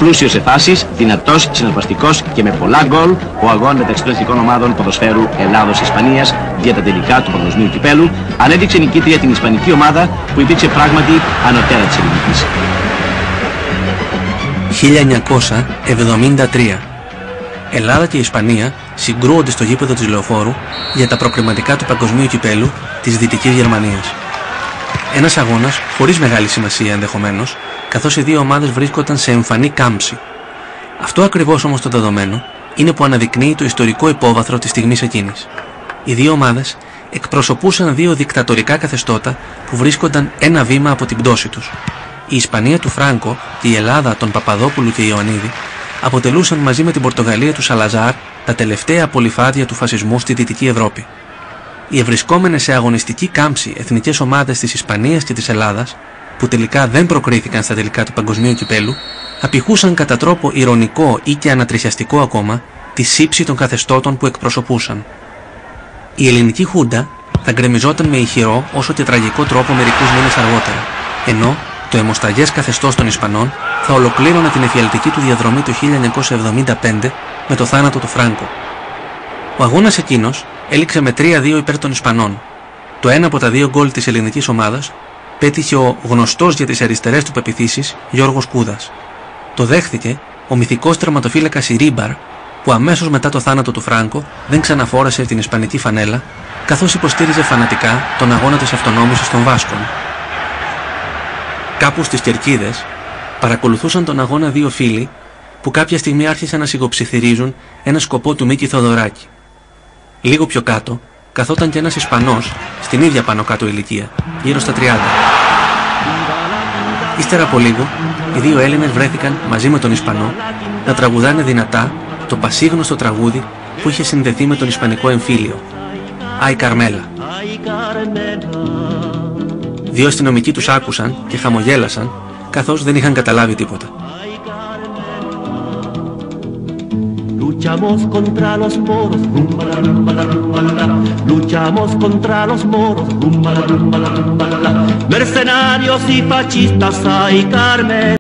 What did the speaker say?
Πλούσιος σε φάσεις, δυνατός, συναρπαστικός και με πολλά γκολ, ο αγώνα μεταξύ των εθνικών ομάδων ποδοσφαίρου Ελλάδος-Ισπανίας για τα τελικά του παγκοσμίου κυπέλου ανέδειξε νικήτρια την ισπανική ομάδα που υπήρξε πράγματι ανωτέρα της ελληνικής. 1973. Ελλάδα και Ισπανία συγκρούονται στο γήπεδο της Λεωφόρου για τα προκριματικά του παγκοσμίου κυπέλου της Δυτικής Γερμανίας. Ένας αγώνας χωρίς μεγάλη σημασία ενδεχομένως, καθώς οι δύο ομάδες βρίσκονταν σε εμφανή κάμψη. Αυτό ακριβώς όμως το δεδομένο είναι που αναδεικνύει το ιστορικό υπόβαθρο της στιγμής εκείνης. Οι δύο ομάδες εκπροσωπούσαν δύο δικτατορικά καθεστώτα που βρίσκονταν ένα βήμα από την πτώση τους. Η Ισπανία του Φράνκο και η Ελλάδα των Παπαδόπουλου και Ιωαννίδη αποτελούσαν μαζί με την Πορτογαλία του Σαλαζάρ τα τελευταία απολυφάδια του φασισμού στη Δυτική Ευρώπη. Οι ευρισκόμενες σε αγωνιστική κάμψη εθνικές ομάδες της Ισπανίας και της Ελλάδας, που τελικά δεν προκρίθηκαν στα τελικά του παγκοσμίου κυπέλου, απηχούσαν κατά τρόπο ηρωνικό ή και ανατριχιαστικό ακόμα τη σύψη των καθεστώτων που εκπροσωπούσαν. Η ελληνική Χούντα θα γκρεμιζόταν με ηχηρό όσο και τραγικό τρόπο μερικούς μήνες αργότερα, ενώ το αιμοσταγές καθεστώς των Ισπανών θα ολοκλήρωνε την εφιαλτική του διαδρομή το 1975 με το θάνατο του Φράνκο. Ο αγώνας εκείνος έληξε με 3-2 υπέρ των Ισπανών. Το ένα από τα δύο γκολ της ελληνικής ομάδας πέτυχε ο γνωστός για τις αριστερές του πεποιθήσεις Γιώργος Κούδας. Το δέχθηκε ο μυθικός τερματοφύλακας Ιρίμπαρ, που αμέσως μετά το θάνατο του Φράνκο δεν ξαναφόρασε την ισπανική φανέλα, καθώς υποστήριζε φανατικά τον αγώνα της αυτονόμησης των Βάσκων. Κάπου στις Κερκίδες παρακολουθούσαν τον αγώνα δύο φίλοι που κάποια στιγμή άρχισαν να σιγοψιθυρίζουν ένα σκοπό του Μίκη Θοδωράκη. Λίγο πιο κάτω καθόταν και ένας Ισπανός στην ίδια πάνω κάτω ηλικία, γύρω στα 30. Ύστερα από λίγο, οι δύο Έλληνες βρέθηκαν μαζί με τον Ισπανό να τραγουδάνε δυνατά το πασίγνωστο τραγούδι που είχε συνδεθεί με τον ισπανικό εμφύλιο, «Αι Καρμέλα». Δύο αστυνομικοί τους άκουσαν και χαμογέλασαν, καθώς δεν είχαν καταλάβει τίποτα. Luchamos contra los moros, rumba la rumba la rumba la. Luchamos contra los moros, rumba la rumba la rumba la. Mercenarios y fascistas, ay Carmen.